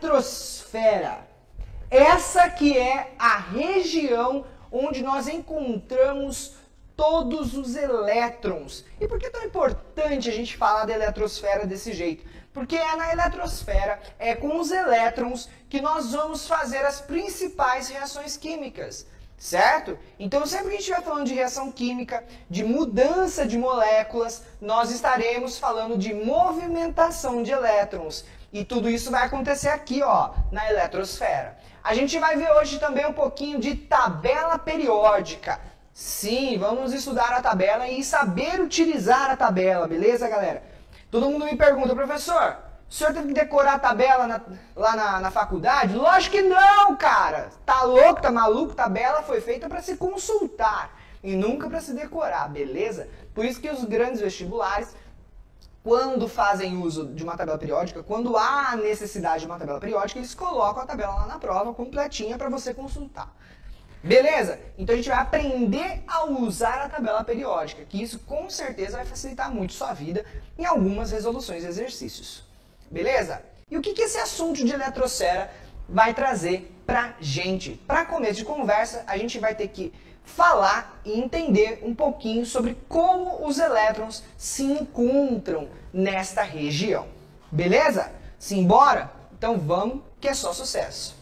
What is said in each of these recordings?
eletrosfera. Essa que é a região onde nós encontramos todos os elétrons. E por que é tão importante a gente falar da eletrosfera desse jeito? Porque é na eletrosfera, é com os elétrons que nós vamos fazer as principais reações químicas, certo? Então sempre que a gente estiver falando de reação química, de mudança de moléculas, nós estaremos falando de movimentação de elétrons. E tudo isso vai acontecer aqui, ó, na eletrosfera. A gente vai ver hoje também um pouquinho de tabela periódica. Sim, vamos estudar a tabela e saber utilizar a tabela, beleza, galera? Todo mundo me pergunta, professor, o senhor teve que decorar a tabela lá na faculdade? Lógico que não, cara! Tá louco, tá maluco? Tabela foi feita para se consultar e nunca para se decorar, beleza? Por isso que os grandes vestibulares, quando fazem uso de uma tabela periódica, quando há necessidade de uma tabela periódica, eles colocam a tabela lá na prova completinha para você consultar. Beleza? Então a gente vai aprender a usar a tabela periódica, que isso com certeza vai facilitar muito sua vida em algumas resoluções e exercícios. Beleza? E o que esse assunto de eletrosfera vai trazer pra gente? Para começo de conversa, a gente vai ter que falar e entender um pouquinho sobre como os elétrons se encontram nesta região. Beleza? Simbora? Então vamos, que é só sucesso.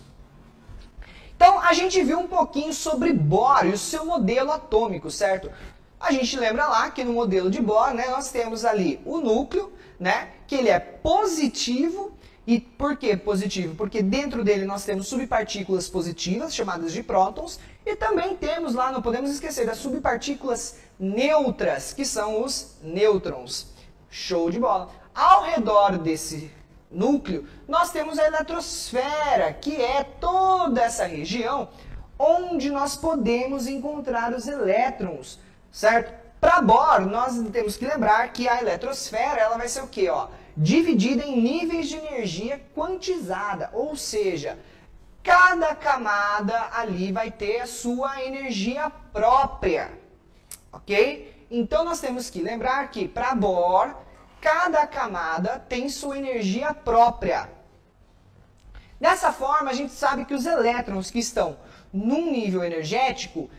Então, a gente viu um pouquinho sobre Bohr e o seu modelo atômico, certo? A gente lembra lá que no modelo de Bohr, né, nós temos ali o núcleo, né, que ele é positivo. E por que positivo? Porque dentro dele nós temos subpartículas positivas, chamadas de prótons, e também temos lá, não podemos esquecer, das subpartículas neutras, que são os nêutrons. Show de bola! Ao redor desse núcleo, nós temos a eletrosfera, que é toda essa região onde nós podemos encontrar os elétrons, certo? Para Bohr, nós temos que lembrar que a eletrosfera ela vai ser o quê? Ó? Dividida em níveis de energia quantizada, ou seja, cada camada ali vai ter a sua energia própria, ok? Então nós temos que lembrar que para Bohr, cada camada tem sua energia própria. Dessa forma, a gente sabe que os elétrons que estão num nível energético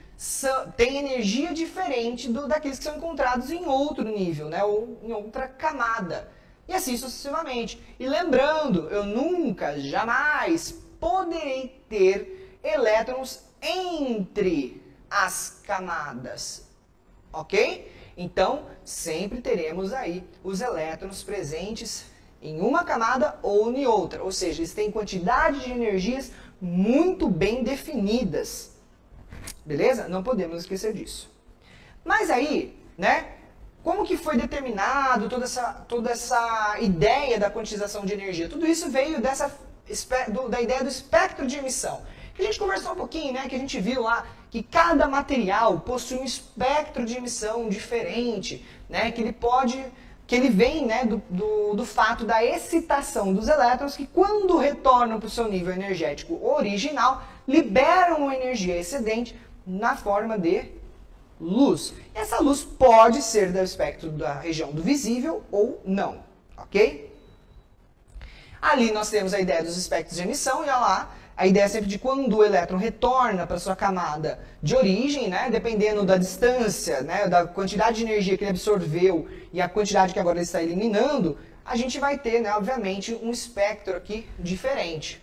têm energia diferente daqueles que são encontrados em outro nível, né, ou em outra camada. E assim sucessivamente. E lembrando, eu nunca, jamais poderei ter elétrons entre as camadas, ok? Então, sempre teremos aí os elétrons presentes em uma camada ou em outra. Ou seja, eles têm quantidade de energias muito bem definidas. Beleza? Não podemos esquecer disso. Mas aí, né? Como que foi determinado toda essa ideia da quantização de energia? Tudo isso veio da ideia do espectro de emissão. Que a gente conversou um pouquinho, né? Que a gente viu lá que cada material possui um espectro de emissão diferente, né? Que ele vem, né, do fato da excitação dos elétrons que quando retornam para o seu nível energético original, liberam uma energia excedente na forma de luz. Essa luz pode ser do espectro da região do visível ou não, ok? Ali nós temos a ideia dos espectros de emissão e olha lá, a ideia é sempre de quando o elétron retorna para sua camada de origem, né, dependendo da distância, né, da quantidade de energia que ele absorveu e a quantidade que agora ele está eliminando, a gente vai ter, né, obviamente, um espectro aqui diferente.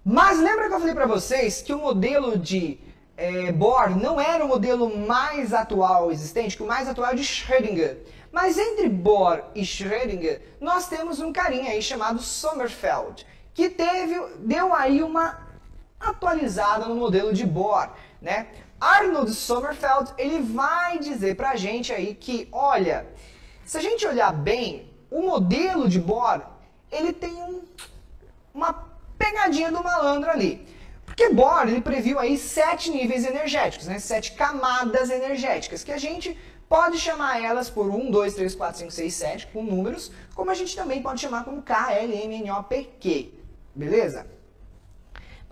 Mas lembra que eu falei para vocês que o modelo de Bohr não era o modelo mais atual existente, que o mais atual é o de Schrödinger. Mas entre Bohr e Schrödinger, nós temos um carinha aí chamado Sommerfeld, que deu aí uma atualizada no modelo de Bohr, né? Arnold Sommerfeld, ele vai dizer pra gente aí que, olha, se a gente olhar bem, o modelo de Bohr, ele tem uma pegadinha do malandro ali. Porque Bohr, ele previu aí 7 níveis energéticos, né? 7 camadas energéticas, que a gente pode chamar elas por 1, 2, 3, 4, 5, 6, 7, com números, como a gente também pode chamar como K, L, M, N, O, P, Q. Beleza?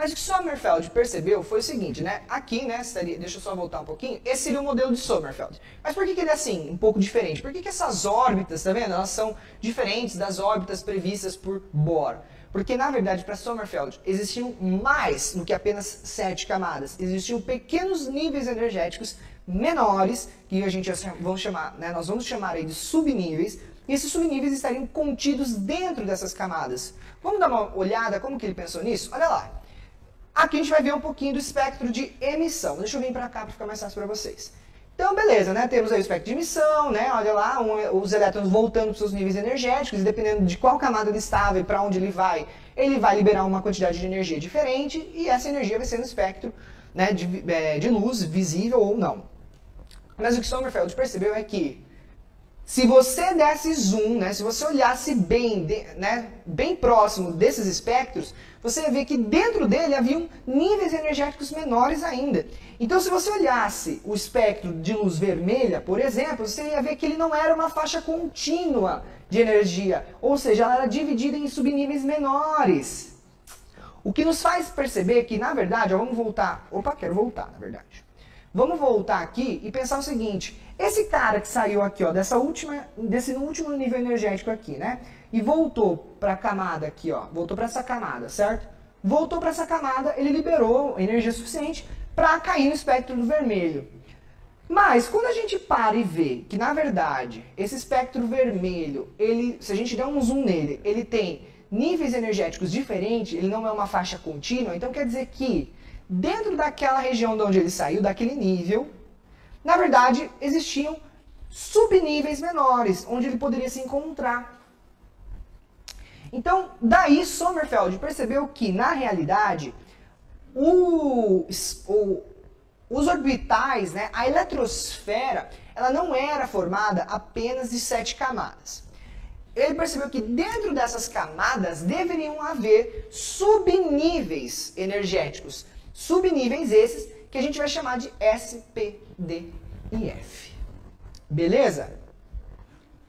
Mas o que Sommerfeld percebeu foi o seguinte, né? Aqui, né, deixa eu só voltar um pouquinho, esse seria o modelo de Sommerfeld. Mas por que ele é assim, um pouco diferente? Por que essas órbitas, tá vendo? Elas são diferentes das órbitas previstas por Bohr. Porque, na verdade, para Sommerfeld, existiam mais do que apenas 7 camadas. Existiam pequenos níveis energéticos menores, que a gente vamos chamar, né, nós vamos chamar aí de subníveis, e esses subníveis estariam contidos dentro dessas camadas. Vamos dar uma olhada como que ele pensou nisso? Olha lá. Aqui a gente vai ver um pouquinho do espectro de emissão. Deixa eu vir para cá para ficar mais fácil para vocês. Então, beleza, né? Temos aí o espectro de emissão, né? Olha lá, os elétrons voltando para os seus níveis energéticos, e dependendo de qual camada ele estava e para onde ele vai liberar uma quantidade de energia diferente, e essa energia vai ser no espectro, né, de luz, visível ou não. Mas o que Sommerfeld percebeu é que se você desse zoom, né, se você olhasse bem, né, bem próximo desses espectros, você ia ver que dentro dele haviam níveis energéticos menores ainda. Então, se você olhasse o espectro de luz vermelha, por exemplo, você ia ver que ele não era uma faixa contínua de energia, ou seja, ela era dividida em subníveis menores. O que nos faz perceber que, na verdade, ó, vamos voltar. Opa, quero voltar, na verdade. Vamos voltar aqui e pensar o seguinte, esse cara que saiu aqui, ó, desse último nível energético aqui, né? E voltou para a camada aqui, ó, voltou para essa camada, certo? Voltou para essa camada, ele liberou energia suficiente para cair no espectro do vermelho. Mas quando a gente para e vê que, na verdade, esse espectro vermelho, se a gente der um zoom nele, ele tem níveis energéticos diferentes, ele não é uma faixa contínua, então quer dizer que dentro daquela região de onde ele saiu, daquele nível, na verdade, existiam subníveis menores, onde ele poderia se encontrar. Então, daí Sommerfeld percebeu que, na realidade, os orbitais, né, a eletrosfera, ela não era formada apenas de 7 camadas. Ele percebeu que dentro dessas camadas deveriam haver subníveis energéticos. Subníveis esses que a gente vai chamar de S, P, D e F. Beleza?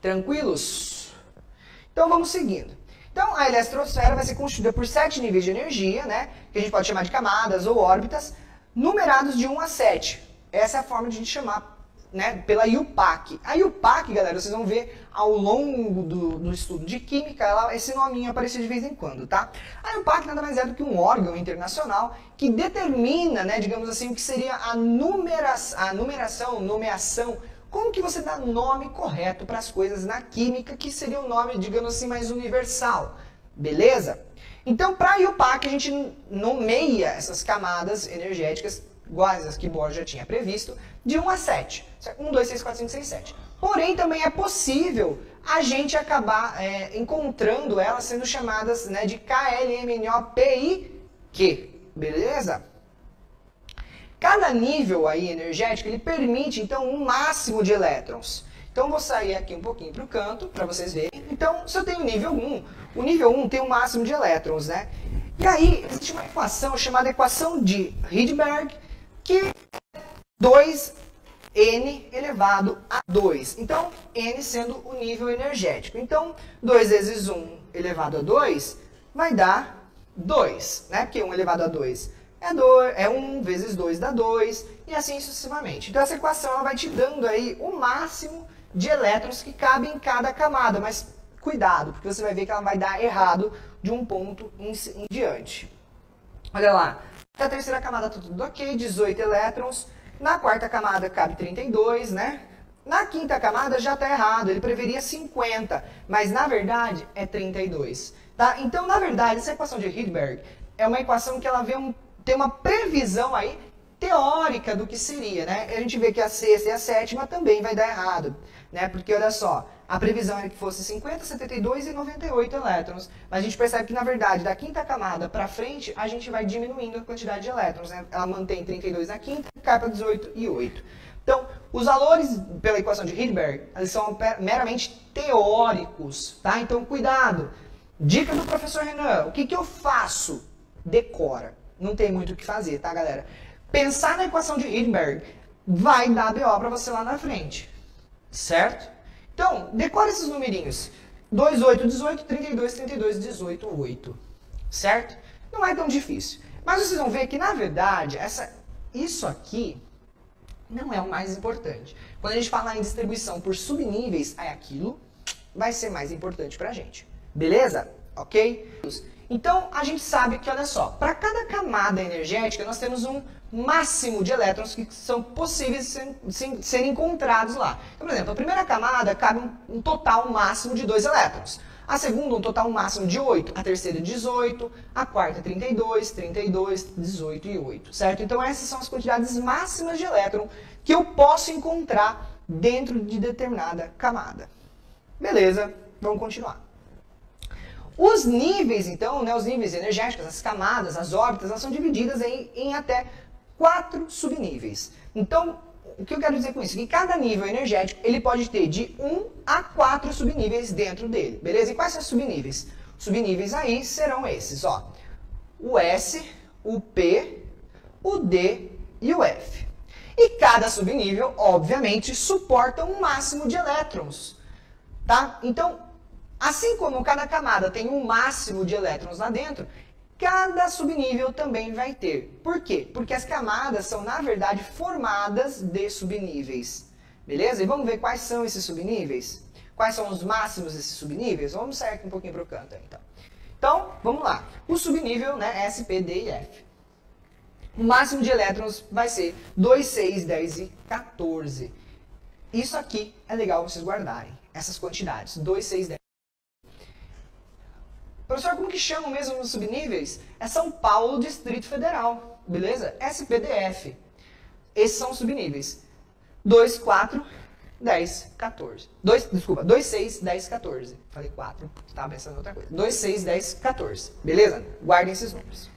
Tranquilos? Então vamos seguindo. Então a eletrosfera vai ser constituída por 7 níveis de energia, né? Que a gente pode chamar de camadas ou órbitas, numerados de 1 a 7. Essa é a forma de a gente chamar, né, pela IUPAC. A IUPAC, galera, vocês vão ver ao longo do estudo de química, esse nominho aparece de vez em quando, tá? A IUPAC nada mais é do que um órgão internacional que determina, né, digamos assim, o que seria a nomeação, como que você dá nome correto para as coisas na química, que seria um nome, digamos assim, mais universal, beleza? Então, para a IUPAC, a gente nomeia essas camadas energéticas iguais às que Bohr já tinha previsto, de 1 a 7. 1, 2, 3, 4, 5, 6, 7. Porém, também é possível a gente acabar encontrando elas sendo chamadas, né, de KLMNOPIQ. Beleza? Cada nível aí energético, ele permite, então, um máximo de elétrons. Então, vou sair aqui um pouquinho para o canto, para vocês verem. Então, se eu tenho nível 1, o nível 1 tem um máximo de elétrons, né? E aí, existe uma equação chamada equação de Rydberg, que é 2n elevado a 2. Então, n sendo o nível energético. Então, 2 vezes 1 elevado a 2 vai dar 2, né? Porque 1 elevado a 2 é 1 vezes 2 dá 2, e assim sucessivamente. Então, essa equação ela vai te dando aí o máximo de elétrons que cabem em cada camada, mas cuidado, porque você vai ver que ela vai dar errado de um ponto em diante. Olha lá. Na terceira camada tá tudo ok, 18 elétrons. Na quarta camada cabe 32, né? Na quinta camada já está errado, ele preveria 50, mas na verdade é 32. Tá? Então, na verdade, essa equação de Rydberg é uma equação que ela tem uma previsão aí teórica do que seria, né? A gente vê que a sexta e a sétima também vai dar errado, né? Porque olha só, a previsão era que fosse 50, 72 e 98 elétrons, mas a gente percebe que, na verdade, da quinta camada para frente, a gente vai diminuindo a quantidade de elétrons, né? Ela mantém 32 na quinta, cai para 18 e 8. Então, os valores pela equação de Rydberg, eles são meramente teóricos, tá? Então, cuidado. Dica do professor Renan, o que eu faço? Decora. Não tem muito o que fazer, tá, galera? Pensar na equação de Rydberg vai dar BO para você lá na frente, certo? Então, decora esses numerinhos. 2, 8, 18, 32, 32, 18, 8. Certo? Não é tão difícil. Mas vocês vão ver que, na verdade, isso aqui não é o mais importante. Quando a gente falar em distribuição por subníveis, aí aquilo vai ser mais importante pra gente. Beleza? Ok? Então, a gente sabe que, olha só, para cada camada energética, nós temos um máximo de elétrons que são possíveis de serem encontrados lá. Então, por exemplo, a primeira camada cabe um total máximo de 2 elétrons. A segunda, um total máximo de 8. A terceira, 18. A quarta, 32, 32, 18 e 8. Certo? Então, essas são as quantidades máximas de elétron que eu posso encontrar dentro de determinada camada. Beleza? Vamos continuar. Os níveis, então, né, os níveis energéticos, as camadas, as órbitas, elas são divididas em até 4 subníveis. Então, o que eu quero dizer com isso? Que cada nível energético, ele pode ter de 1 a 4 subníveis dentro dele, beleza? E quais são os subníveis? Os subníveis aí serão esses, ó. O S, o P, o D e o F. E cada subnível, obviamente, suporta um máximo de elétrons, tá? Então, assim como cada camada tem um máximo de elétrons lá dentro, cada subnível também vai ter. Por quê? Porque as camadas são, na verdade, formadas de subníveis. Beleza? E vamos ver quais são esses subníveis? Quais são os máximos desses subníveis? Vamos sair aqui um pouquinho para o canto aí, então. Então, vamos lá. O subnível, né, S, P, D e F. O máximo de elétrons vai ser 2, 6, 10 e 14. Isso aqui é legal vocês guardarem. Essas quantidades. 2, 6, 10. Professor, como que chamam mesmo os subníveis? É São Paulo, Distrito Federal, beleza? SPDF. Esses são os subníveis. 2, 4, 10, 14. 2, 6, 10, 14. Falei 4, estava pensando em outra coisa. 2, 6, 10, 14. Beleza? Guardem esses números.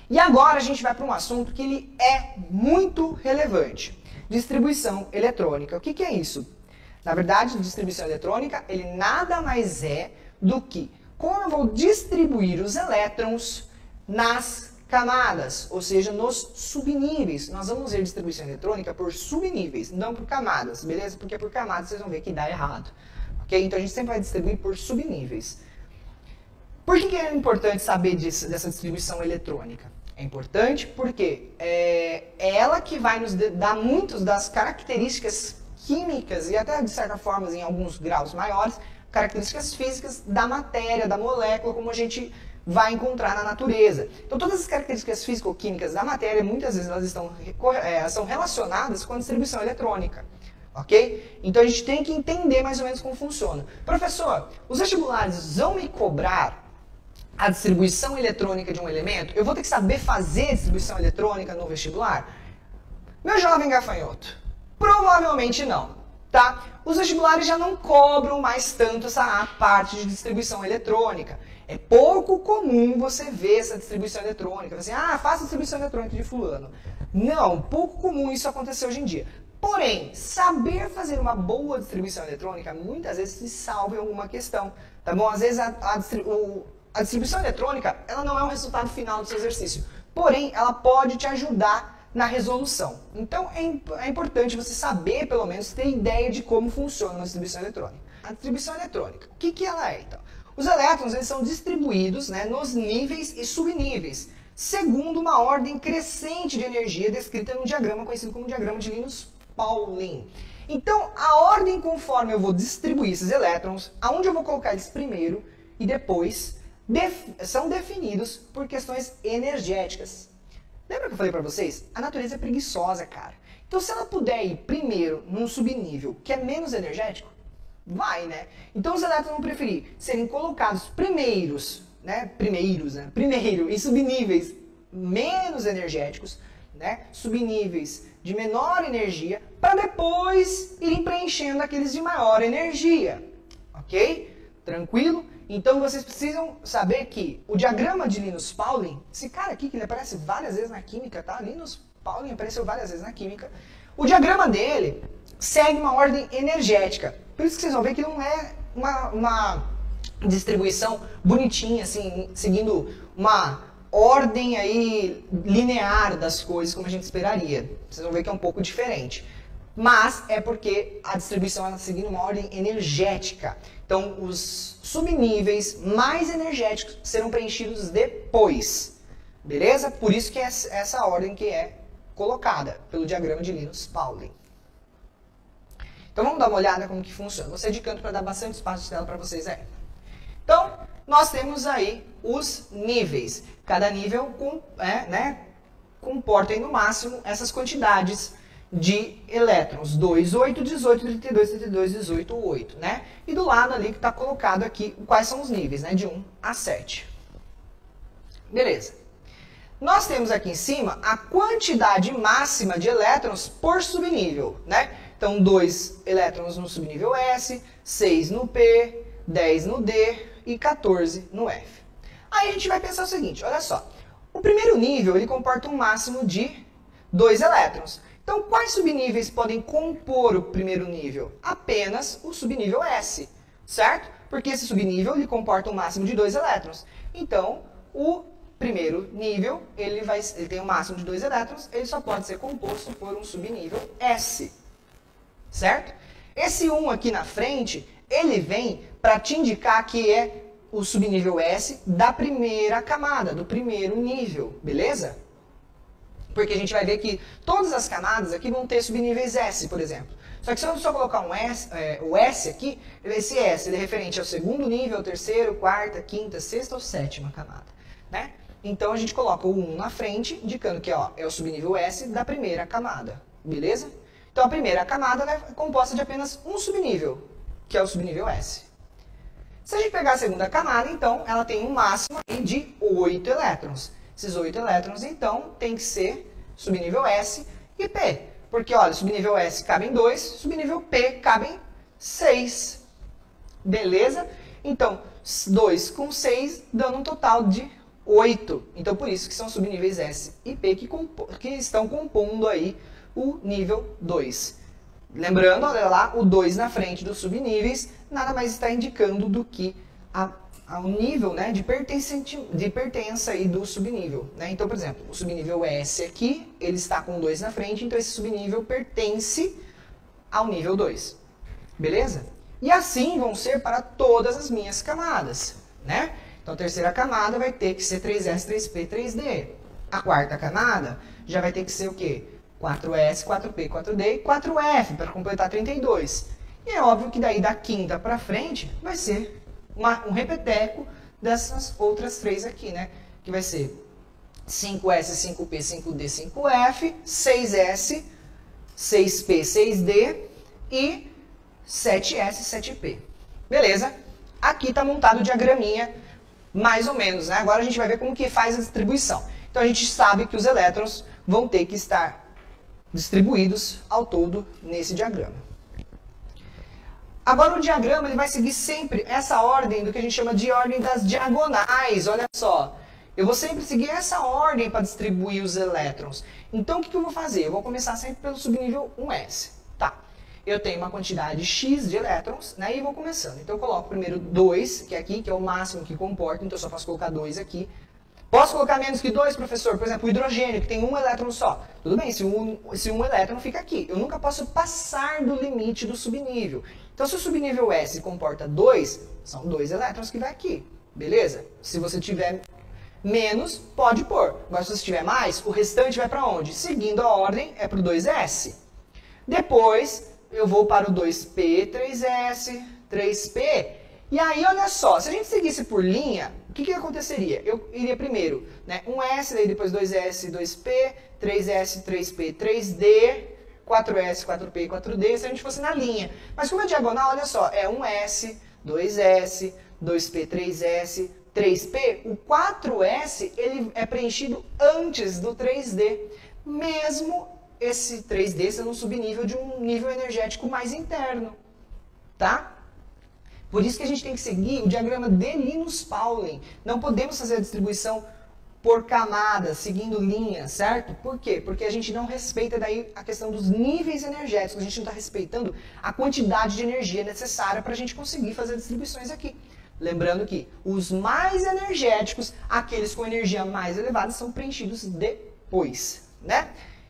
E agora a gente vai para um assunto que ele é muito relevante. Distribuição eletrônica. O que é isso? Na verdade, distribuição eletrônica, ele nada mais é do que como eu vou distribuir os elétrons nas camadas, ou seja, nos subníveis. Nós vamos ver distribuição eletrônica por subníveis, não por camadas, beleza? Porque por camadas vocês vão ver que dá errado. Ok? Então a gente sempre vai distribuir por subníveis. Por que é importante saber dessa distribuição eletrônica? É importante porque é ela que vai nos dar muitas das características químicas e até de certa forma em alguns graus maiores, características físicas da matéria, da molécula, como a gente vai encontrar na natureza. Então todas as características físico-químicas da matéria, muitas vezes elas são relacionadas com a distribuição eletrônica. Ok? Então a gente tem que entender mais ou menos como funciona. Professor, os vestibulares vão me cobrar a distribuição eletrônica de um elemento? Eu vou ter que saber fazer distribuição eletrônica no vestibular? Meu jovem gafanhoto, provavelmente não, tá? Os vestibulares já não cobram mais tanto essa parte de distribuição eletrônica. É pouco comum você ver essa distribuição eletrônica. Assim, faça distribuição eletrônica de fulano. Não, pouco comum isso acontecer hoje em dia. Porém, saber fazer uma boa distribuição eletrônica muitas vezes se salva em alguma questão, tá bom? Às vezes a distribuição eletrônica, ela não é o resultado final do seu exercício. Porém, ela pode te ajudar na resolução. Então, é importante você saber, pelo menos, ter ideia de como funciona a distribuição eletrônica. A distribuição eletrônica, o que ela é, então? Os elétrons, eles são distribuídos, né, nos níveis e subníveis, segundo uma ordem crescente de energia descrita num diagrama conhecido como diagrama de Linus-Pauling. Então, a ordem conforme eu vou distribuir esses elétrons, aonde eu vou colocar eles primeiro e depois, são definidos por questões energéticas. Lembra que eu falei pra vocês? A natureza é preguiçosa, cara. Então, se ela puder ir primeiro num subnível que é menos energético, vai, né? Então, os elétrons vão preferir serem colocados primeiro em subníveis menos energéticos, né? Subníveis de menor energia, para depois irem preenchendo aqueles de maior energia. Ok? Tranquilo? Então vocês precisam saber que o diagrama de Linus-Pauling, esse cara aqui que ele aparece várias vezes na química, tá? Linus-Pauling apareceu várias vezes na química. O diagrama dele segue uma ordem energética. Por isso que vocês vão ver que não é uma distribuição bonitinha, assim, seguindo uma ordem aí linear das coisas como a gente esperaria. Vocês vão ver que é um pouco diferente. Mas é porque a distribuição está seguindo uma ordem energética. Então, os subníveis mais energéticos serão preenchidos depois. Beleza? Por isso que é essa ordem que é colocada pelo diagrama de Linus-Pauling. Então vamos dar uma olhada como que funciona. Vou sair de canto para dar bastante espaço de tela para vocês aí. Então, nós temos aí os níveis. Cada nível comporta aí, no máximo essas quantidades de elétrons. 2, 8, 18, 32, 32, 18, 8. Né? E do lado ali que está colocado aqui quais são os níveis, né? De 1 a 7. Beleza. Nós temos aqui em cima a quantidade máxima de elétrons por subnível. Né? Então, 2 elétrons no subnível S, 6 no P, 10 no D e 14 no F. Aí a gente vai pensar o seguinte, olha só. O primeiro nível ele comporta um máximo de 2 elétrons. Então, quais subníveis podem compor o primeiro nível? Apenas o subnível S, certo? Porque esse subnível ele comporta um máximo de 2 elétrons. Então, o primeiro nível ele tem um máximo de 2 elétrons, ele só pode ser composto por um subnível S. Certo? Esse 1 aqui na frente, ele vem para te indicar que é o subnível S da primeira camada, do primeiro nível, beleza? Porque a gente vai ver que todas as camadas aqui vão ter subníveis S, por exemplo. Só que se eu só colocar o S aqui, esse S ele é referente ao segundo nível, ao terceiro, quarta, quinta, sexta ou sétima camada. Né? Então a gente coloca o 1 na frente, indicando que é o subnível S da primeira camada, beleza? Então, a primeira camada é composta de apenas um subnível, que é o subnível S. Se a gente pegar a segunda camada, então, ela tem um máximo de 8 elétrons. Esses 8 elétrons, então, tem que ser subnível S e P. Porque, olha, subnível S cabem 2, subnível P cabem 6. Beleza? Então, 2 com 6, dando um total de 8. Então, por isso que são subníveis S e P que estão compondo aí o nível 2. Lembrando, olha lá, o 2 na frente dos subníveis nada mais está indicando do que ao nível, né, de pertença aí do subnível. Né? Então, por exemplo, o subnível S aqui, ele está com 2 na frente, então esse subnível pertence ao nível 2. Beleza? E assim vão ser para todas as minhas camadas. Né? Então, a terceira camada vai ter que ser 3S, 3P, 3D. A quarta camada já vai ter que ser o quê? 4S, 4P, 4D e 4F, para completar 32. E é óbvio que daí da quinta para frente vai ser um repeteco dessas outras três aqui, né? Que vai ser 5S, 5P, 5D, 5F, 6S, 6P, 6D e 7S, 7P. Beleza? Aqui está montado o diagraminha, mais ou menos, né? Agora a gente vai ver como que faz a distribuição. Então a gente sabe que os elétrons vão ter que estar distribuídos ao todo nesse diagrama. Agora o diagrama ele vai seguir sempre essa ordem do que a gente chama de ordem das diagonais. Olha só, eu vou sempre seguir essa ordem para distribuir os elétrons. Então o que eu vou fazer? Eu vou começar sempre pelo subnível 1S. Tá, eu tenho uma quantidade X de elétrons, né, e vou começando. Então eu coloco primeiro 2, que é aqui, que é o máximo que comporta, então eu só posso colocar 2 aqui. Posso colocar menos que 2, professor? Por exemplo, o hidrogênio, que tem um elétron só. Tudo bem, se um elétron fica aqui. Eu nunca posso passar do limite do subnível. Então, se o subnível S comporta 2, são 2 elétrons que vai aqui. Beleza? Se você tiver menos, pode pôr. Agora, se você tiver mais, o restante vai para onde? Seguindo a ordem, é para o 2S. Depois, eu vou para o 2P, 3S, 3P. E aí, olha só, se a gente seguisse por linha, o que aconteceria? Eu iria primeiro, né, 1S, daí depois 2S, 2P, 3S, 3P, 3D, 4S, 4P, 4D, se a gente fosse na linha. Mas como é diagonal, olha só, é 1S, 2S, 2P, 3S, 3P. O 4S, ele é preenchido antes do 3D, mesmo esse 3D sendo um subnível de um nível energético mais interno, tá? Por isso que a gente tem que seguir o diagrama de Linus-Pauling. Não podemos fazer a distribuição por camadas, seguindo linhas, certo? Por quê? Porque a gente não respeita daí a questão dos níveis energéticos, a gente não está respeitando a quantidade de energia necessária para a gente conseguir fazer distribuições aqui. Lembrando que os mais energéticos, aqueles com energia mais elevada, são preenchidos depois, né?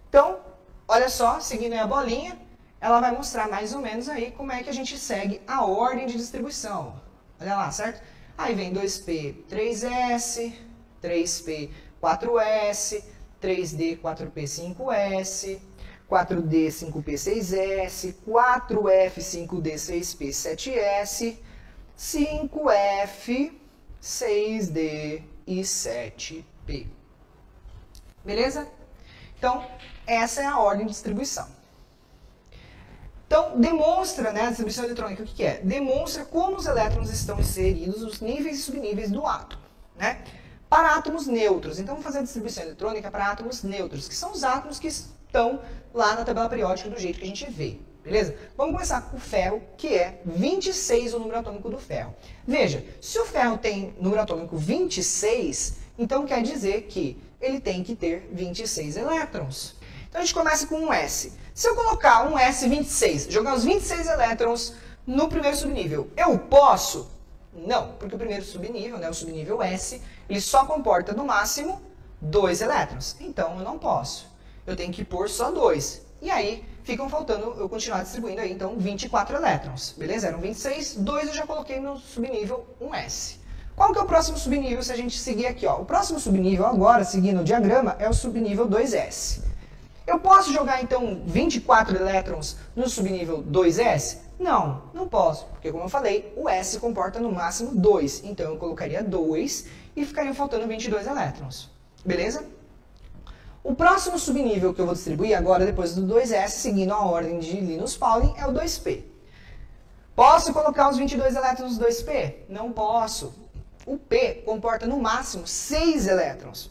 Então, olha só, seguindo aí a bolinha, ela vai mostrar mais ou menos aí como é que a gente segue a ordem de distribuição. Olha lá, certo? Aí vem 2P, 3S, 3P, 4s, 3d, 4p, 5s, 4d, 5p, 6s, 4f, 5d, 6p, 7s, 5f, 6d e 7p. Beleza? Então, essa é a ordem de distribuição. Então, demonstra, né, a distribuição eletrônica, o que é? Demonstra como os elétrons estão inseridos, os níveis e subníveis do átomo, né? Para átomos neutros. Então, vamos fazer a distribuição eletrônica para átomos neutros, que são os átomos que estão lá na tabela periódica do jeito que a gente vê, beleza? Vamos começar com o ferro, que é 26 o número atômico do ferro. Veja, se o ferro tem número atômico 26, então quer dizer que ele tem que ter 26 elétrons. Então, a gente começa com um S. Se eu colocar um S26, jogar os 26 elétrons no primeiro subnível, eu posso? Não, porque o primeiro subnível, né, o subnível S, ele só comporta no máximo 2 elétrons. Então, eu não posso. Eu tenho que pôr só 2. E aí, ficam faltando, eu continuar distribuindo aí, então, 24 elétrons. Beleza? Eram 26, 2 eu já coloquei no subnível 1S. Qual que é o próximo subnível se a gente seguir aqui? Ó? O próximo subnível agora, seguindo o diagrama, é o subnível 2S. Eu posso jogar, então, 24 elétrons no subnível 2S? Não, não posso, porque, como eu falei, o S comporta no máximo 2. Então, eu colocaria 2 e ficariam faltando 22 elétrons. Beleza? O próximo subnível que eu vou distribuir agora, depois do 2S, seguindo a ordem de Linus Pauling, é o 2P. Posso colocar os 22 elétrons no 2P? Não posso. O P comporta no máximo 6 elétrons.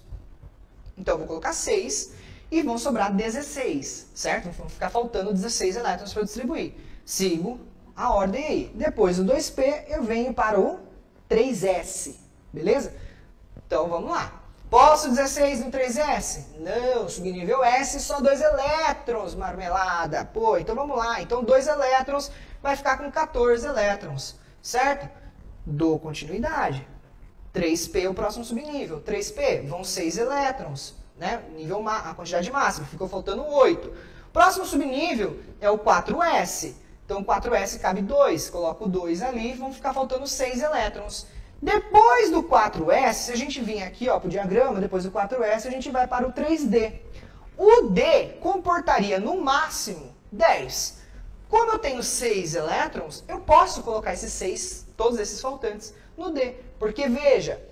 Então, eu vou colocar 6 e vão sobrar 16, certo? Vão ficar faltando 16 elétrons para eu distribuir. Sigo a ordem aí. Depois do 2P, eu venho para o 3S, beleza? Então, vamos lá. Posso 16 no 3S? Não, subnível S, só 2 elétrons, marmelada. Pô, então vamos lá. Então, 2 elétrons vai ficar com 14 elétrons, certo? Dou continuidade. 3P é o próximo subnível. 3P vão 6 elétrons, né? Nível a quantidade máxima, ficou faltando 8. Próximo subnível é o 4S. Então, 4S cabe 2. Coloco 2 ali, vão ficar faltando 6 elétrons. Depois do 4S, se a gente vir aqui para o diagrama, depois do 4S, a gente vai para o 3D. O D comportaria no máximo 10. Como eu tenho 6 elétrons, eu posso colocar esses 6, todos esses faltantes, no D. Porque, veja,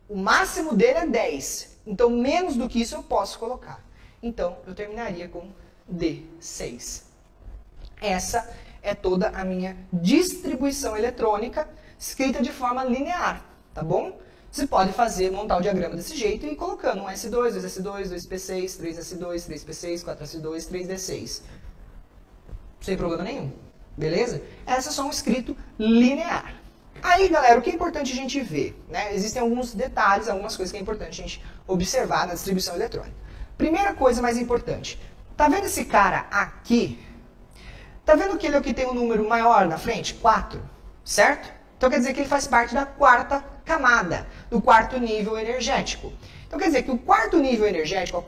o máximo dele é 10. Então, menos do que isso eu posso colocar. Então, eu terminaria com D6. Essa é toda a minha distribuição eletrônica, escrita de forma linear, tá bom? Você pode montar o diagrama desse jeito e ir colocando um S2, 2S2, 2P6, 3S2, 3P6, 4S2, 3D6. Sem problema nenhum, beleza? Essa é só um escrito linear. Aí, galera, o que é importante a gente ver, né? Existem alguns detalhes, algumas coisas que é importante a gente observar na distribuição eletrônica. Primeira coisa mais importante, tá vendo esse cara aqui? Tá vendo que ele é o que tem um número maior na frente? 4, certo? Então quer dizer que ele faz parte da quarta camada, do quarto nível energético. Então quer dizer que o quarto nível energético, a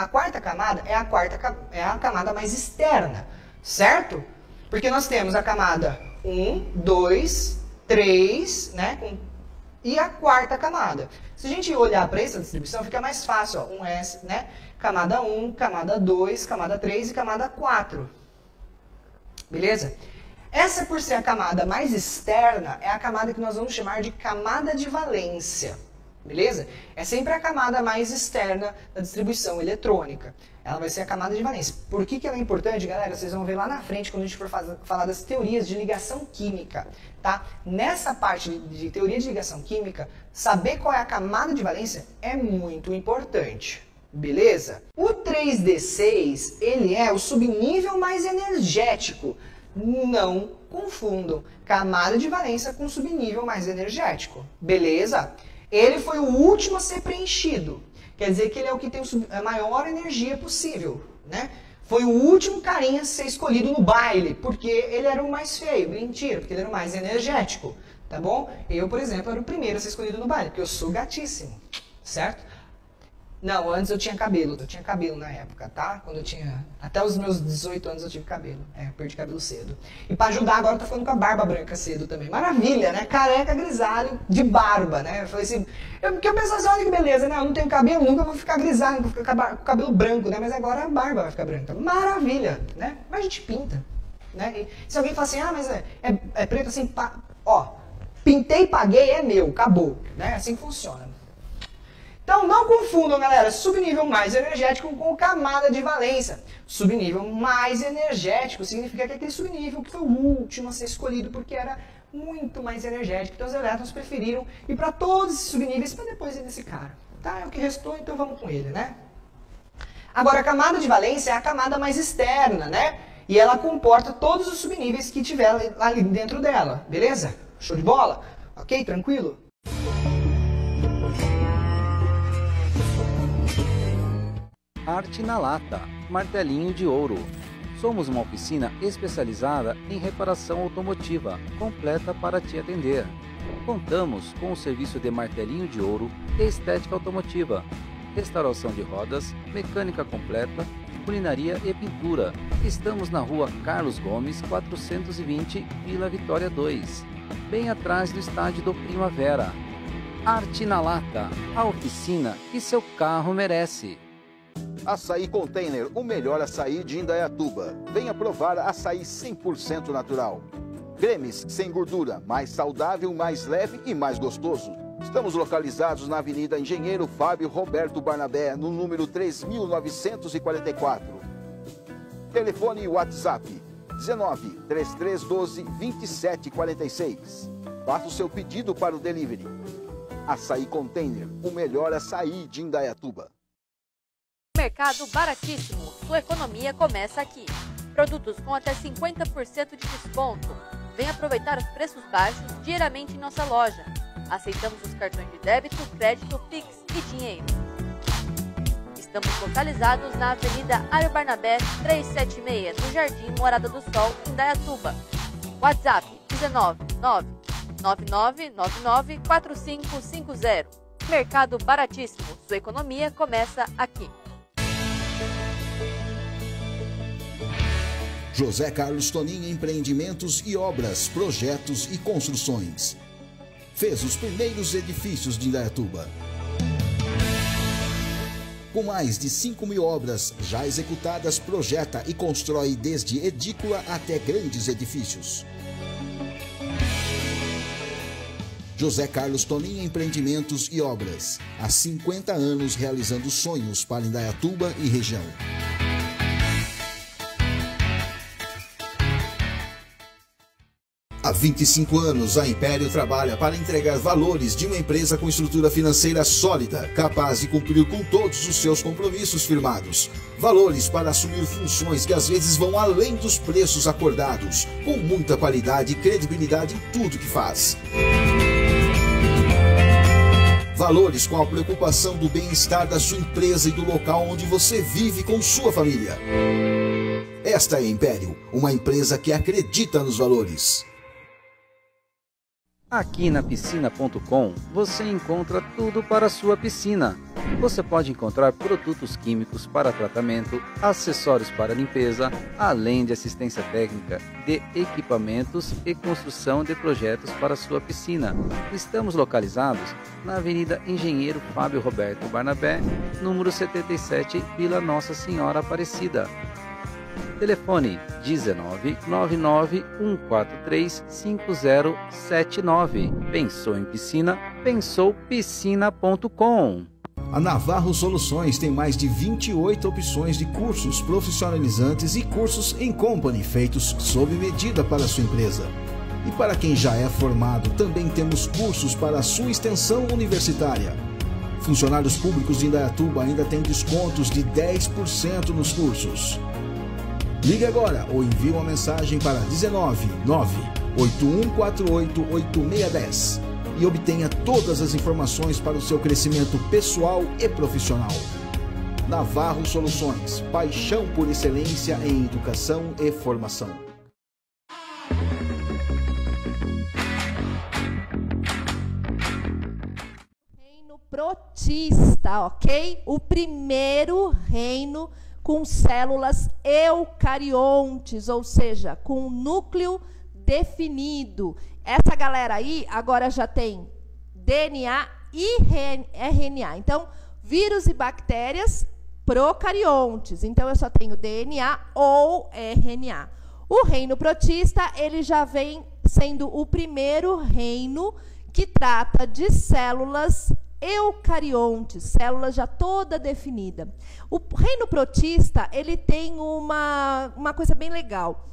quarta camada, é a camada mais externa, certo? Porque nós temos a camada 1, 2, 3, né? E a quarta camada. Se a gente olhar para essa distribuição, fica mais fácil, ó, 1S, né? Camada 1, camada 2, camada 3 e camada 4. Beleza? Essa, por ser a camada mais externa, é a camada que nós vamos chamar de camada de valência. Beleza? É sempre a camada mais externa da distribuição eletrônica. Ela vai ser a camada de valência. Por que ela é importante, galera? Vocês vão ver lá na frente, quando a gente for falar das teorias de ligação química. Tá? Nessa parte de teoria de ligação química, saber qual é a camada de valência é muito importante. Beleza? O 3D6, ele é o subnível mais energético. Não confundam camada de valência com subnível mais energético. Beleza? Ele foi o último a ser preenchido. Quer dizer que ele é o que tem a maior energia possível, né? Foi o último carinha a ser escolhido no baile, porque ele era o mais feio. Mentira, porque ele era o mais energético, tá bom? Eu, por exemplo, era o primeiro a ser escolhido no baile, porque eu sou gatíssimo, certo? Não, antes eu tinha cabelo. Eu tinha cabelo na época, tá? Quando eu tinha... Até os meus 18 anos eu tive cabelo. Eu perdi cabelo cedo. E pra ajudar, agora eu tô ficando com a barba branca cedo também. Maravilha, né? Careca, grisalho, de barba, né? Eu falei assim... Porque eu pensava assim, olha que beleza, né? Eu não tenho cabelo, nunca vou ficar grisalho, vou ficar com o cabelo branco, né? Mas agora a barba vai ficar branca. Maravilha, né? Mas a gente pinta, né? E se alguém fala assim, mas é preto assim... Ó, pintei, paguei, é meu, acabou, né? Assim funciona. Então não confundam, galera, subnível mais energético com camada de valência. Subnível mais energético significa que aquele subnível que foi o último a ser escolhido porque era muito mais energético. Então os elétrons preferiram ir para todos esses subníveis para depois ir nesse cara. Tá? É o que restou, então vamos com ele, né? Agora a camada de valência é a camada mais externa, né? E ela comporta todos os subníveis que tiver ali dentro dela, beleza? Show de bola? Ok? Tranquilo? Arte na Lata, martelinho de ouro. Somos uma oficina especializada em reparação automotiva, completa para te atender. Contamos com o serviço de martelinho de ouro e estética automotiva, restauração de rodas, mecânica completa, culinaria e pintura. Estamos na rua Carlos Gomes, 420, Vila Vitória 2, bem atrás do estádio do Primavera. Arte na Lata, a oficina que seu carro merece. Açaí Container, o melhor açaí de Indaiatuba. Venha provar açaí 100% natural. Cremes sem gordura, mais saudável, mais leve e mais gostoso. Estamos localizados na Avenida Engenheiro Fábio Roberto Barnabé, no número 3944. Telefone e WhatsApp 19 3312 2746. Faça o seu pedido para o delivery. Açaí Container, o melhor açaí de Indaiatuba. Mercado baratíssimo, sua economia começa aqui. Produtos com até 50% de desconto. Venha aproveitar os preços baixos diariamente em nossa loja. Aceitamos os cartões de débito, crédito, Pix e dinheiro. Estamos localizados na Avenida Ário Barnabé 376, no Jardim Morada do Sol, Indaiatuba. WhatsApp 19 9999 4550. Mercado baratíssimo, sua economia começa aqui. José Carlos Tonin Empreendimentos e Obras, Projetos e Construções. Fez os primeiros edifícios de Indaiatuba. Com mais de 5.000 obras já executadas, projeta e constrói desde edícula até grandes edifícios. José Carlos Tonin Empreendimentos e Obras. Há 50 anos realizando sonhos para Indaiatuba e região. Há 25 anos, a Império trabalha para entregar valores de uma empresa com estrutura financeira sólida, capaz de cumprir com todos os seus compromissos firmados. Valores para assumir funções que às vezes vão além dos preços acordados, com muita qualidade e credibilidade em tudo que faz. Valores com a preocupação do bem-estar da sua empresa e do local onde você vive com sua família. Esta é a Império, uma empresa que acredita nos valores. Aqui na piscina.com você encontra tudo para a sua piscina. Você pode encontrar produtos químicos para tratamento, acessórios para limpeza, além de assistência técnica de equipamentos e construção de projetos para a sua piscina. Estamos localizados na Avenida Engenheiro Fábio Roberto Barnabé, número 77, Vila Nossa Senhora Aparecida. Telefone 19 99 143 5079. Pensou em piscina? Pensou piscina.com. A Navarro Soluções tem mais de 28 opções de cursos profissionalizantes e cursos em company feitos sob medida para a sua empresa. E para quem já é formado, também temos cursos para a sua extensão universitária. Funcionários públicos de Indaiatuba ainda têm descontos de 10% nos cursos. Ligue agora ou envie uma mensagem para 19 98148 8610 e obtenha todas as informações para o seu crescimento pessoal e profissional. Navarro Soluções, paixão por excelência em educação e formação. Reino protista, ok? O primeiro reino com células eucariontes, ou seja, com núcleo definido. Essa galera aí agora já tem DNA e RNA. Então, vírus e bactérias procariontes. Então, eu só tenho DNA ou RNA. O reino protista, ele já vem sendo o primeiro reino que trata de células eucariontes, células já toda definida. O reino protista, ele tem uma coisa bem legal.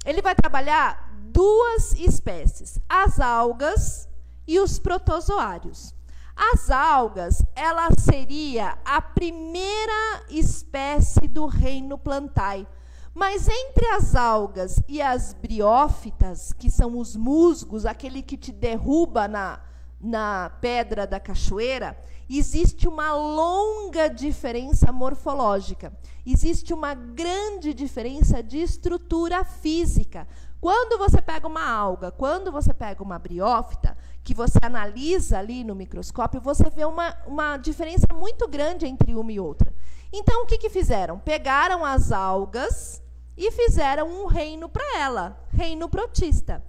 Ele vai trabalhar duas espécies, as algas e os protozoários. As algas, ela seria a primeira espécie do reino plantae. Mas entre as algas e as briófitas, que são os musgos, aquele que te derruba na pedra da cachoeira, existe uma longa diferença morfológica. Existe uma grande diferença de estrutura física. Quando você pega uma alga, quando você pega uma briófita, que você analisa ali no microscópio, você vê uma diferença muito grande entre uma e outra. Então, o que fizeram? Pegaram as algas e fizeram um reino para ela, reino protista.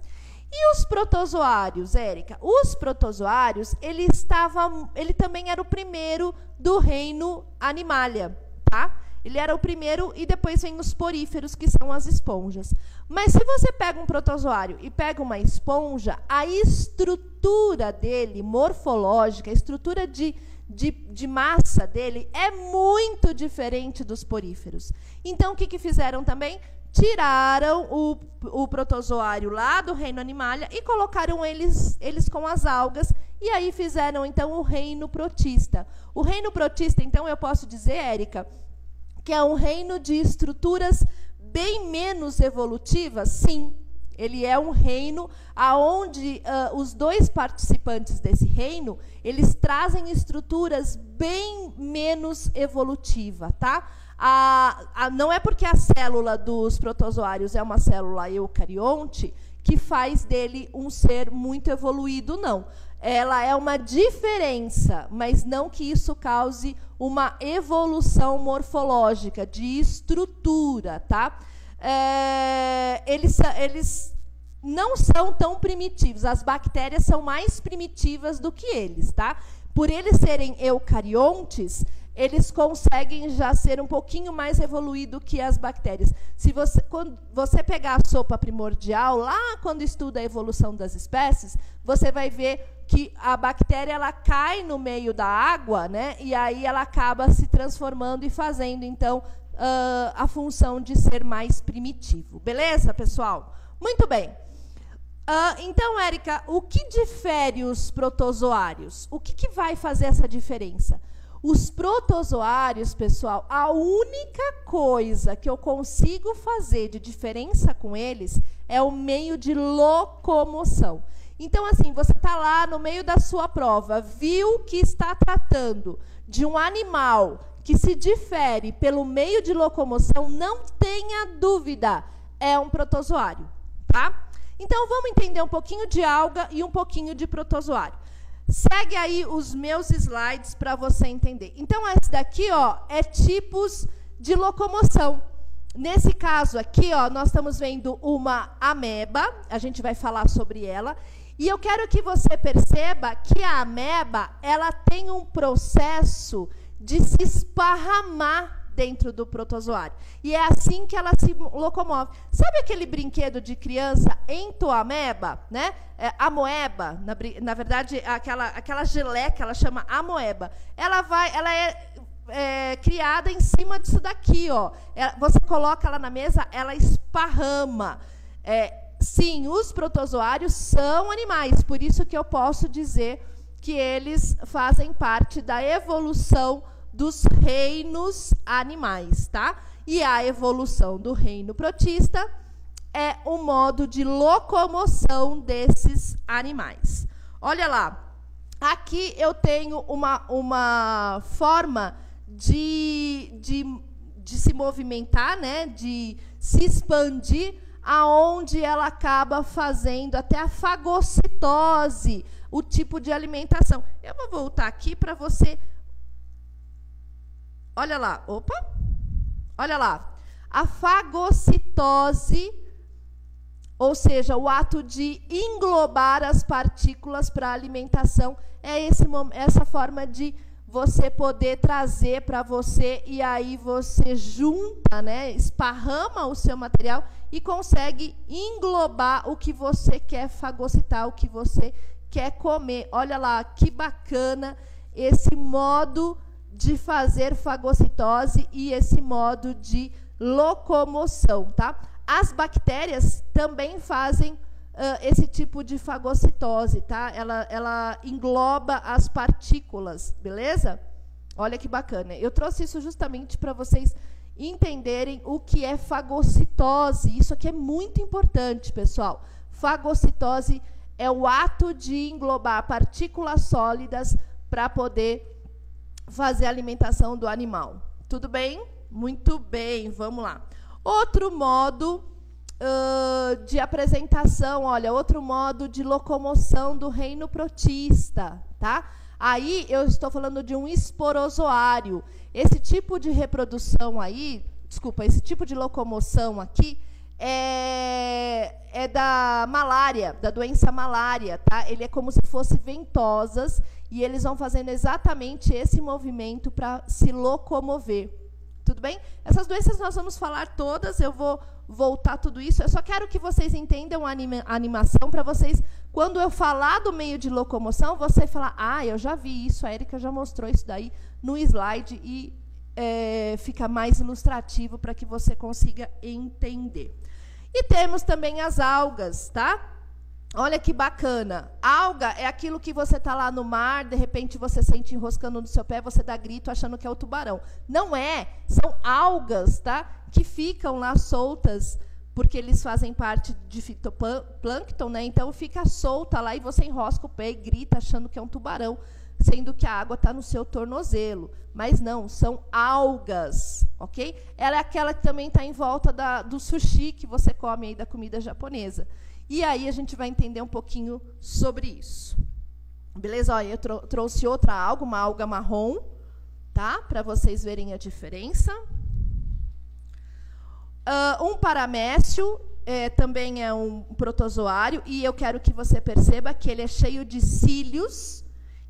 E os protozoários, Érica? Os protozoários, ele também era o primeiro do reino Animalia, tá? Ele era o primeiro e depois vem os poríferos, que são as esponjas. Mas se você pega um protozoário e pega uma esponja, a estrutura dele, morfológica, a estrutura de massa dele é muito diferente dos poríferos. Então, o que fizeram também? Tiraram o protozoário lá do reino Animalia e colocaram eles com as algas, e aí fizeram, então, o reino protista. O reino protista, então, eu posso dizer, Érica, que é um reino de estruturas bem menos evolutivas? Sim. Ele é um reino onde os dois participantes desse reino, eles trazem estruturas bem menos evolutivas, tá? Não é porque a célula dos protozoários é uma célula eucarionte que faz dele um ser muito evoluído, não. Ela é uma diferença, mas não que isso cause uma evolução morfológica, de estrutura, tá? Eles não são tão primitivos. As bactérias são mais primitivas do que eles, tá? Por eles serem eucariontes, eles conseguem já ser um pouquinho mais evoluído que as bactérias. Quando você pegar a sopa primordial, lá quando estuda a evolução das espécies, você vai ver que a bactéria ela cai no meio da água, né? E aí ela acaba se transformando e fazendo, então, a função de ser mais primitivo. Beleza, pessoal? Muito bem. Então, Érica, o que difere os protozoários? O que vai fazer essa diferença? Os protozoários, pessoal, a única coisa que eu consigo fazer de diferença com eles é o meio de locomoção. Então, assim, você está lá no meio da sua prova, viu que está tratando de um animal que se difere pelo meio de locomoção, não tenha dúvida, é um protozoário, tá? Então, vamos entender um pouquinho de alga e um pouquinho de protozoário. Segue aí os meus slides para você entender. Então, esse daqui, ó, é tipos de locomoção. Nesse caso aqui, ó, nós estamos vendo uma ameba, a gente vai falar sobre ela, e eu quero que você perceba que a ameba, ela tem um processo de se esparramar dentro do protozoário. E é assim que ela se locomove. Sabe aquele brinquedo de criança entoameba, né? Amoeba, na verdade, aquela geleca, ela chama amoeba. Ela é criada em cima disso daqui, ó. Você coloca ela na mesa, ela esparrama. Sim, os protozoários são animais, por isso que eu posso dizer que eles fazem parte da evolução dos reinos animais, tá? E a evolução do reino protista é o modo de locomoção desses animais. Olha lá, aqui eu tenho uma forma de se movimentar, né? De se expandir, aonde ela acaba fazendo até a fagocitose, o tipo de alimentação. Eu vou voltar aqui para você olha lá, opa, olha lá, a fagocitose, ou seja, o ato de englobar as partículas para a alimentação, é essa forma de você poder trazer para você, e aí você junta, né, esparrama o seu material e consegue englobar o que você quer fagocitar, o que você quer comer. Olha lá, que bacana esse modo de fazer fagocitose e esse modo de locomoção, tá? As bactérias também fazem esse tipo de fagocitose, tá? Ela engloba as partículas, beleza? Olha que bacana. Eu trouxe isso justamente para vocês entenderem o que é fagocitose. Isso aqui é muito importante, pessoal. Fagocitose é o ato de englobar partículas sólidas para poder fazer a alimentação do animal. Tudo bem? Muito bem, vamos lá. Outro modo de apresentação, olha, outro modo de locomoção do reino protista, tá? Aí eu estou falando de um esporozoário. Esse tipo de reprodução aí, desculpa, esse tipo de locomoção aqui é da malária, da doença malária, tá? Ele é como se fosse ventosas e eles vão fazendo exatamente esse movimento para se locomover. Tudo bem? Essas doenças nós vamos falar todas, eu vou voltar tudo isso. Eu só quero que vocês entendam a animação para vocês, quando eu falar do meio de locomoção, você falar, ah, eu já vi isso, a Érica já mostrou isso daí no slide e fica mais ilustrativo para que você consiga entender. E temos também as algas, tá? Olha que bacana. Alga é aquilo que você está lá no mar, de repente você sente enroscando no seu pé, você dá grito achando que é o tubarão. Não é, são algas, tá? Que ficam lá soltas, porque eles fazem parte de fitoplâncton, né? Então fica solta lá e você enrosca o pé e grita achando que é um tubarão, sendo que a água está no seu tornozelo. Mas não, são algas, ok? Ela é aquela que também está em volta do sushi que você come aí da comida japonesa. E aí a gente vai entender um pouquinho sobre isso. Beleza? Olha, eu trouxe outra alga, uma alga marrom, tá? Para vocês verem a diferença. Um paramécio também é um protozoário, e eu quero que você perceba que ele é cheio de cílios,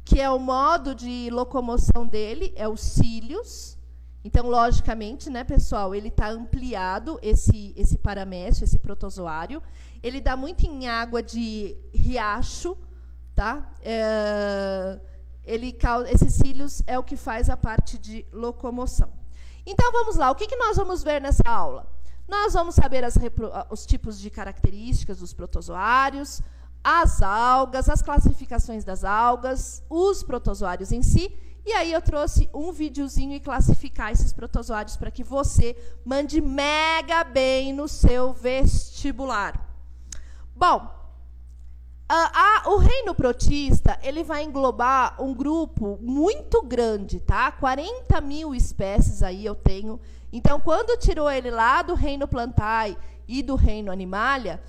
que é o modo de locomoção dele, é os cílios. Então, logicamente, né, pessoal, ele está ampliado, esse paramécio, esse protozoário. Ele dá muito em água de riacho, tá? Esses cílios é o que faz a parte de locomoção. Então, vamos lá. O que nós vamos ver nessa aula? Nós vamos saber os tipos de características dos protozoários, as algas, as classificações das algas, os protozoários em si. E aí eu trouxe um videozinho e classificar esses protozoários para que você mande mega bem no seu vestibular. Bom, o reino protista, ele vai englobar um grupo muito grande, tá? 40 mil espécies aí eu tenho. Então, quando tirou ele lá do reino Plantae e do reino Animalia,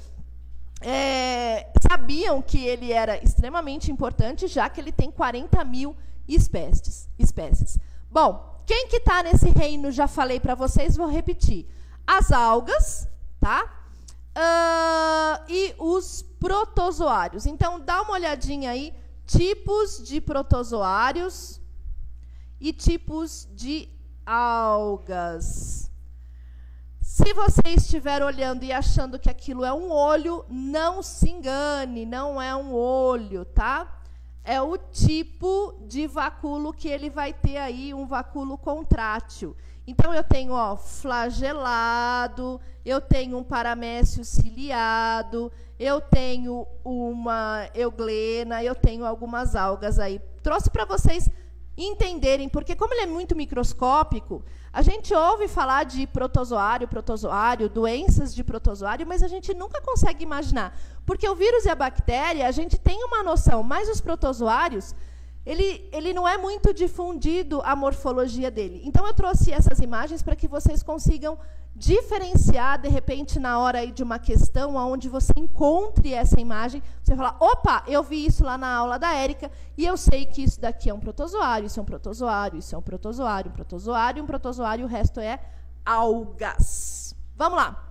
sabiam que ele era extremamente importante, já que ele tem 40 mil espécies. Bom, quem que está nesse reino, já falei para vocês, vou repetir. As algas, tá? E os protozoários. Então, dá uma olhadinha aí, tipos de protozoários e tipos de algas. Se você estiver olhando e achando que aquilo é um olho, não se engane, não é um olho, tá? É o tipo de vacúolo que ele vai ter aí, um vacúolo contrátil. Então, eu tenho flagelado, eu tenho um paramécio ciliado, eu tenho uma euglena, eu tenho algumas algas aí. Trouxe para vocês entenderem, porque como ele é muito microscópico, a gente ouve falar de protozoário, doenças de protozoário, mas a gente nunca consegue imaginar. Porque o vírus e a bactéria, a gente tem uma noção, mas os protozoários, ele não é muito difundido a morfologia dele. Então, eu trouxe essas imagens para que vocês consigam diferenciar, de repente, na hora aí de uma questão, onde você encontre essa imagem, você fala, opa, eu vi isso lá na aula da Érica, e eu sei que isso daqui é um protozoário, isso é um protozoário, isso é um protozoário, um protozoário, um protozoário, o resto é algas. Vamos lá.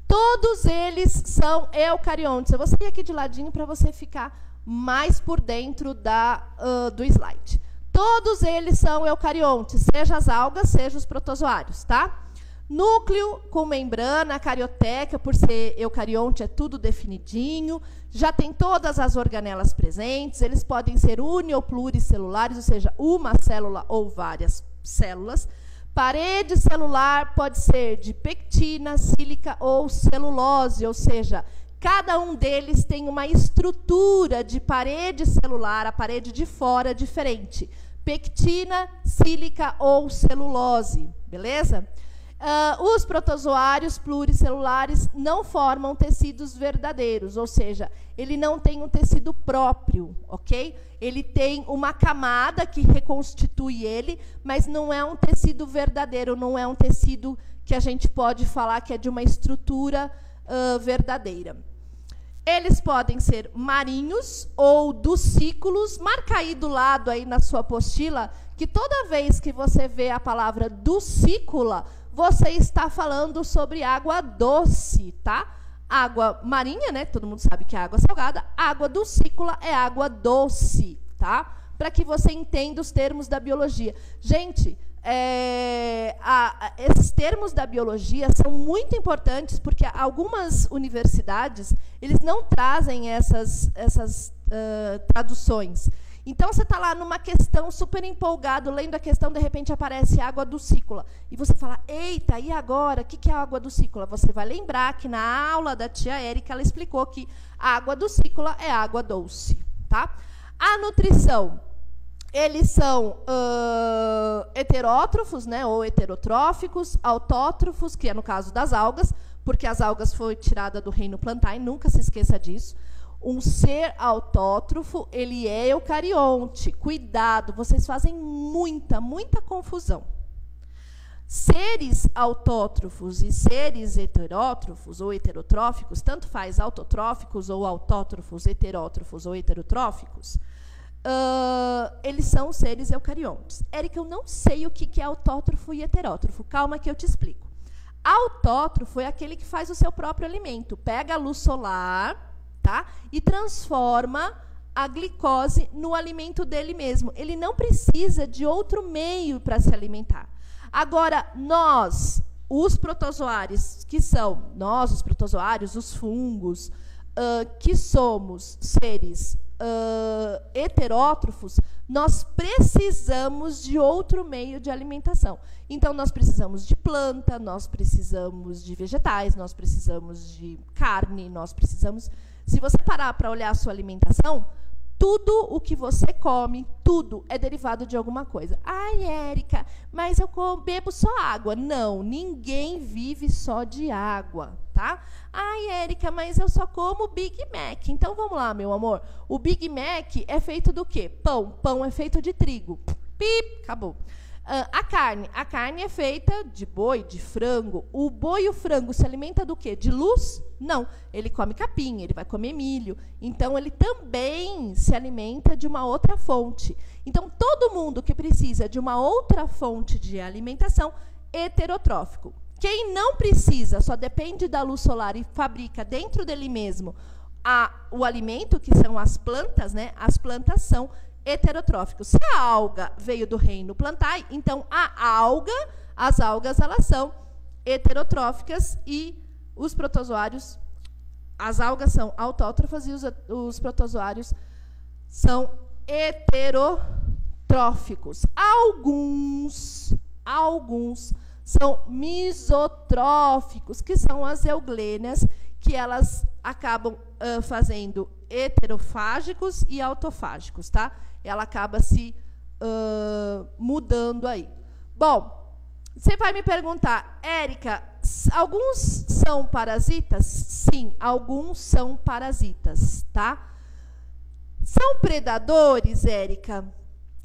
Todos eles são eucariontes. Eu vou sair aqui de ladinho para você ficar mais por dentro do slide. Todos eles são eucariontes, seja as algas, seja os protozoários, tá? Núcleo com membrana, carioteca, por ser eucarionte, é tudo definidinho. Já tem todas as organelas presentes. Eles podem ser uni- ou pluricelulares, ou seja, uma célula ou várias células. Parede celular pode ser de pectina, sílica ou celulose, ou seja, cada um deles tem uma estrutura de parede celular, a parede de fora diferente. Pectina, sílica ou celulose, beleza? Os protozoários pluricelulares não formam tecidos verdadeiros, ou seja, ele não tem um tecido próprio, ok? Ele tem uma camada que reconstitui ele, mas não é um tecido verdadeiro, não é um tecido que a gente pode falar que é de uma estrutura verdadeira. Eles podem ser marinhos ou duscículos. Marca aí do lado, aí na sua apostila, que toda vez que você vê a palavra duscícula, você está falando sobre água doce, tá? Água marinha, né? Todo mundo sabe que é água salgada. Água duscícula é água doce, tá? Para que você entenda os termos da biologia. Gente, esses termos da biologia são muito importantes porque algumas universidades eles não trazem essas traduções. Então, você está lá numa questão super empolgado, lendo a questão, de repente aparece água duscícula. E você fala, eita, e agora? O que é água duscícula? Você vai lembrar que na aula da tia Érica, ela explicou que a água duscícula é água doce. Tá? A nutrição, eles são heterótrofos, né, ou heterotróficos, autótrofos, que é no caso das algas, porque as algas foi tirada do reino plantae, nunca se esqueça disso. Um ser autótrofo, ele é eucarionte. Cuidado, vocês fazem muita confusão. Seres autótrofos e seres heterótrofos ou heterotróficos, tanto faz autotróficos ou autótrofos, heterótrofos ou heterotróficos, eles são seres eucariontes. Érica, eu não sei o que é autótrofo e heterótrofo. Calma que eu te explico. Autótrofo é aquele que faz o seu próprio alimento. Pega a luz solar, tá? E transforma a glicose no alimento dele mesmo. Ele não precisa de outro meio para se alimentar. Agora, nós, os protozoários, que são nós, os protozoários, os fungos, que somos seres heterótrofos, nós precisamos de outro meio de alimentação. Então, nós precisamos de planta, nós precisamos de vegetais, nós precisamos de carne, nós precisamos... Se você parar para olhar a sua alimentação, tudo o que você come, tudo é derivado de alguma coisa. Ai, Érica, mas eu bebo só água. Não, ninguém vive só de água, tá? Ai, Érica, mas eu só como Big Mac. Então, vamos lá, meu amor. O Big Mac é feito do quê? Pão. Pão é feito de trigo. Pip, acabou. A carne é feita de boi, de frango. O boi e o frango se alimenta do quê? De luz? Não, ele come capim, ele vai comer milho. Então, ele também se alimenta de uma outra fonte. Então, todo mundo que precisa de uma outra fonte de alimentação, heterotrófico. Quem não precisa, só depende da luz solar e fabrica dentro dele mesmo o alimento, que são as plantas, né? As plantas são heterotróficos. Se a alga veio do reino plantae, então as algas elas são heterotróficas e os protozoários, as algas são autótrofas e os protozoários são heterotróficos. Alguns são misotróficos, que são as euglênias, que elas acabam fazendo heterofágicos e autofágicos, tá? Ela acaba se mudando aí. Bom, você vai me perguntar, Érica, alguns são parasitas? Sim, alguns são parasitas, tá? São predadores, Érica?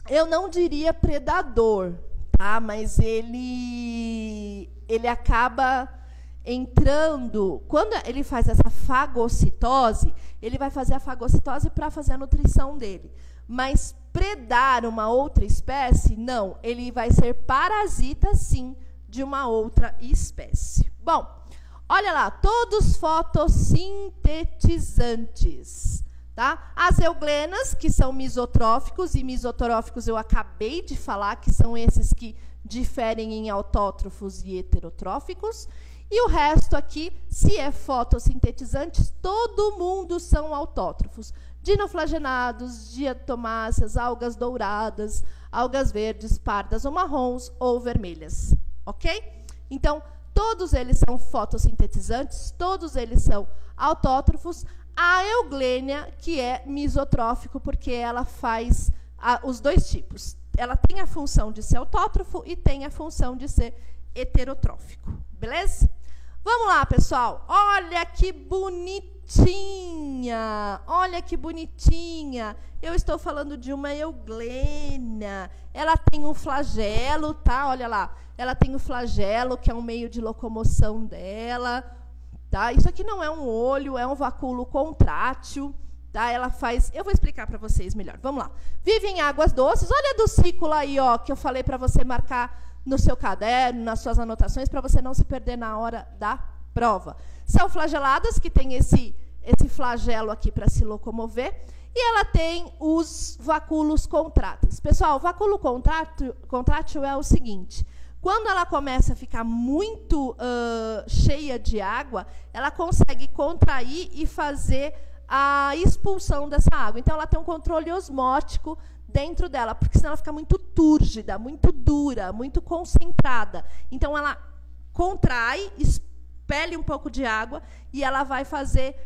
eu não diria predador, tá? Mas ele acaba entrando, quando ele faz essa fagocitose, ele vai fazer a fagocitose para fazer a nutrição dele. Mas predar uma outra espécie, não. Ele vai ser parasita, sim, de uma outra espécie. Bom, olha lá, todos fotossintetizantes. Tá? As euglenas, que são mesotróficos, e mesotróficos eu acabei de falar, que são esses que diferem em autótrofos e heterotróficos. E o resto aqui, se é fotossintetizantes, todo mundo são autótrofos. Dinoflagenados, diatomáceas, algas douradas, algas verdes, pardas ou marrons ou vermelhas. Ok? Então, todos eles são fotossintetizantes, todos eles são autótrofos. A euglênia, que é mesotrófico, porque ela faz os dois tipos. Ela tem a função de ser autótrofo e tem a função de ser heterotrófico. Beleza? Vamos lá, pessoal. Olha que bonitinha. Olha que bonitinha. Eu estou falando de uma euglênia. Ela tem um flagelo, tá? Olha lá. Ela tem o flagelo, que é um meio de locomoção dela. Tá? Isso aqui não é um olho, é um vacúolo contrátil. Tá? Ela faz... Eu vou explicar para vocês melhor. Vamos lá. Vive em águas doces. Olha do ciclo aí, ó, que eu falei para você marcar no seu caderno, nas suas anotações, para você não se perder na hora da prova. São flageladas, que tem esse flagelo aqui para se locomover. E ela tem os vacúolos contráteis. Pessoal, o vacúolo contrátil é o seguinte... Quando ela começa a ficar muito cheia de água, ela consegue contrair e fazer a expulsão dessa água. Então, ela tem um controle osmótico dentro dela, porque senão ela fica muito túrgida, muito dura, muito concentrada. Então, ela contrai, expele um pouco de água e ela vai fazer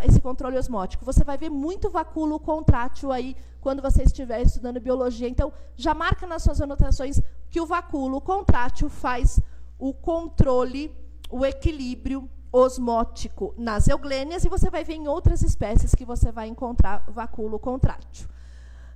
esse controle osmótico. Você vai ver muito vacúolo contrátil aí quando você estiver estudando biologia. Então, já marca nas suas anotações que o vacúolo contrátil faz o controle, o equilíbrio osmótico nas euglênias, e você vai ver em outras espécies que você vai encontrar vacúolo contrátil.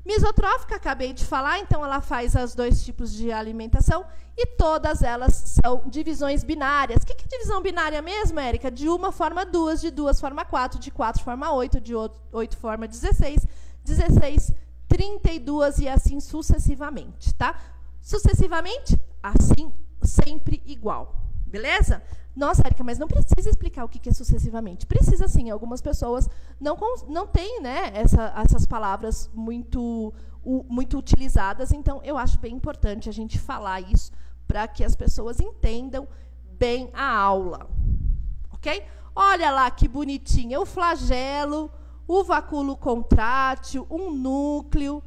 Mesotrófica, acabei de falar, então ela faz os dois tipos de alimentação, e todas elas são divisões binárias. O que é divisão binária mesmo, Érica? De uma forma 2, de 2 forma 4, de 4 forma 8, de 8 forma 16, 16, 32 e assim sucessivamente, tá? Sucessivamente, assim, sempre igual. Beleza? Nossa, Érica, mas não precisa explicar o que é sucessivamente. Precisa sim, algumas pessoas não têm, né, essas palavras muito utilizadas, então eu acho bem importante a gente falar isso para que as pessoas entendam bem a aula. Ok? Olha lá que bonitinha, o flagelo, o vacúolo contrátil, um núcleo,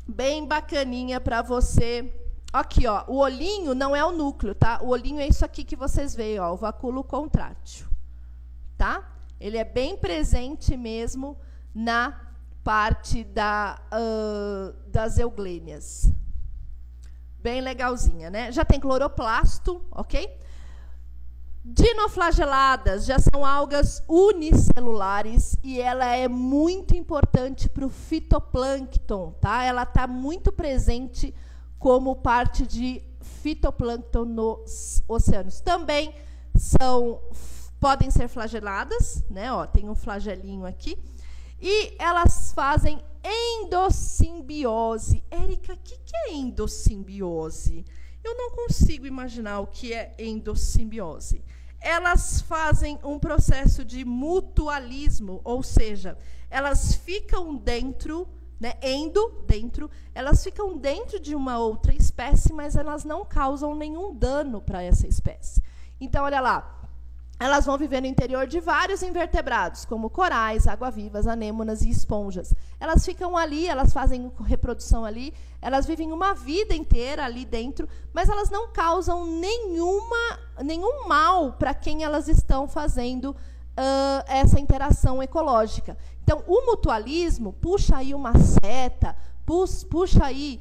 bem bacaninha para você. Aqui, ó, o olhinho não é o núcleo, tá? O olhinho é isso aqui que vocês veem, ó, o vacúolo contrátil, tá? Ele é bem presente mesmo na parte das euglênias. Bem legalzinha, né? Já tem cloroplasto, ok? Dinoflageladas já são algas unicelulares e ela é muito importante para o fitoplâncton, tá? Ela está muito presente como parte de fitoplâncton nos oceanos. Também podem ser flageladas, né? Ó, tem um flagelinho aqui. E elas fazem endossimbiose. Érica, o que é endossimbiose? Eu não consigo imaginar o que é endossimbiose. Elas fazem um processo de mutualismo, ou seja, elas ficam dentro, né, dentro, elas ficam dentro de uma outra espécie, mas elas não causam nenhum dano para essa espécie. Então, olha lá, elas vão viver no interior de vários invertebrados, como corais, água-vivas, anêmonas e esponjas. Elas ficam ali, elas fazem reprodução ali, elas vivem uma vida inteira ali dentro, mas elas não causam nenhum mal para quem elas estão fazendo essa interação ecológica. Então, o mutualismo puxa aí uma seta, puxa aí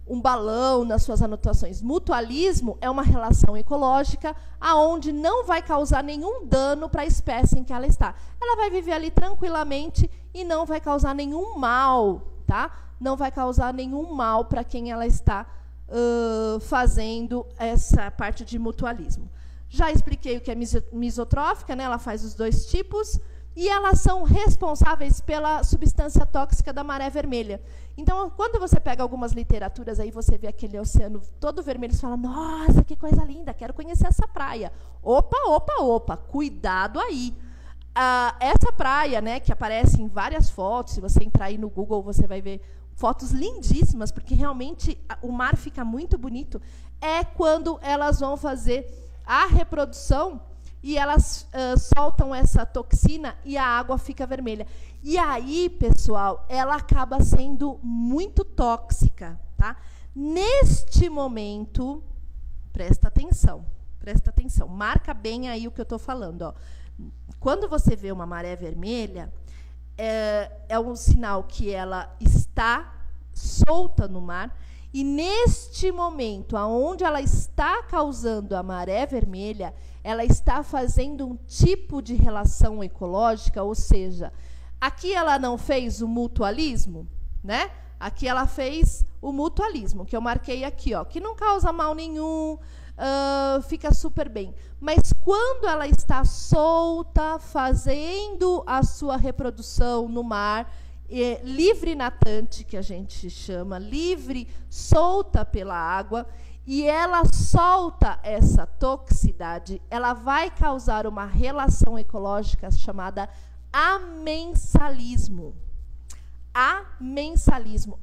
um balão nas suas anotações. Mutualismo é uma relação ecológica aonde não vai causar nenhum dano para a espécie em que ela está. Ela vai viver ali tranquilamente e não vai causar nenhum mal, tá? Não vai causar nenhum mal para quem ela está fazendo essa parte de mutualismo. Já expliquei o que é misotrófica, né? Ela faz os dois tipos, e elas são responsáveis pela substância tóxica da maré vermelha. Então, quando você pega algumas literaturas, aí você vê aquele oceano todo vermelho, você fala, nossa, que coisa linda, quero conhecer essa praia. Opa, opa, opa, cuidado aí. Essa praia, né, que aparece em várias fotos, se você entrar aí no Google, você vai ver fotos lindíssimas, porque realmente o mar fica muito bonito, é quando elas vão fazer a reprodução e elas soltam essa toxina e a água fica vermelha. E aí, pessoal, ela acaba sendo muito tóxica, tá? Neste momento, presta atenção, marca bem aí o que eu estou falando, ó. Quando você vê uma maré vermelha, é um sinal que ela está solta no mar, e neste momento, aonde ela está causando a maré vermelha, ela está fazendo um tipo de relação ecológica, ou seja, aqui ela não fez o mutualismo, né? Aqui ela fez o mutualismo, que eu marquei aqui, ó, que não causa mal nenhum, fica super bem. Mas quando ela está solta, fazendo a sua reprodução no mar, livre natante, que a gente chama, livre, solta pela água, e ela solta essa toxicidade, ela vai causar uma relação ecológica chamada amensalismo.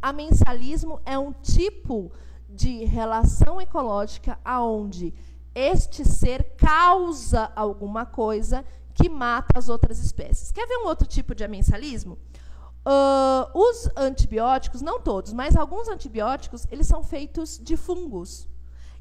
Amensalismo é um tipo de relação ecológica aonde este ser causa alguma coisa que mata as outras espécies. Quer ver um outro tipo de amensalismo? Os antibióticos, não todos, mas alguns antibióticos, eles são feitos de fungos.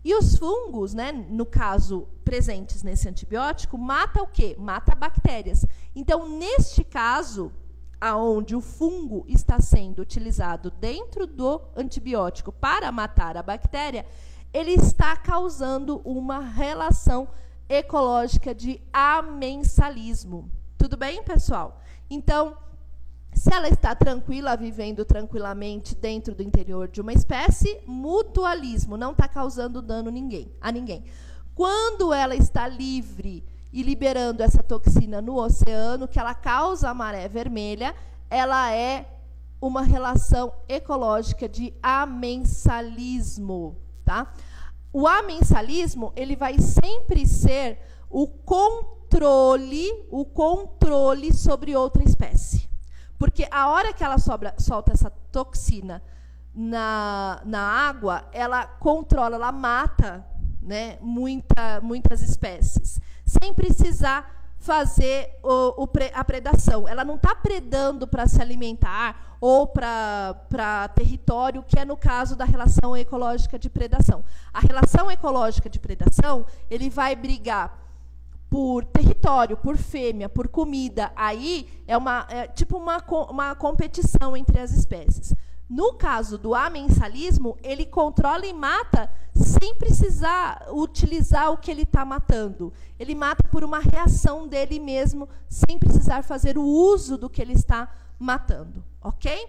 E os fungos, né, no caso, presentes nesse antibiótico, mata o quê? Mata bactérias. Então, neste caso, aonde o fungo está sendo utilizado dentro do antibiótico para matar a bactéria, ele está causando uma relação ecológica de amensalismo. Tudo bem, pessoal? Então, se ela está tranquila, vivendo tranquilamente dentro do interior de uma espécie, mutualismo, não está causando dano a ninguém. Quando ela está livre e liberando essa toxina no oceano, que ela causa a maré vermelha, ela é uma relação ecológica de amensalismo, tá? O amensalismo, ele vai sempre ser o controle sobre outra espécie. Porque a hora que ela solta essa toxina na água, ela controla, ela mata, né, muitas espécies, sem precisar fazer a predação. Ela não está predando para se alimentar ou para território, que é no caso da relação ecológica de predação. A relação ecológica de predação, ele vai brigar por território, por fêmea, por comida. Aí é tipo uma competição entre as espécies. No caso do amensalismo, ele controla e mata sem precisar utilizar o que ele está matando. Ele mata por uma reação dele mesmo, sem precisar fazer o uso do que ele está matando. Ok?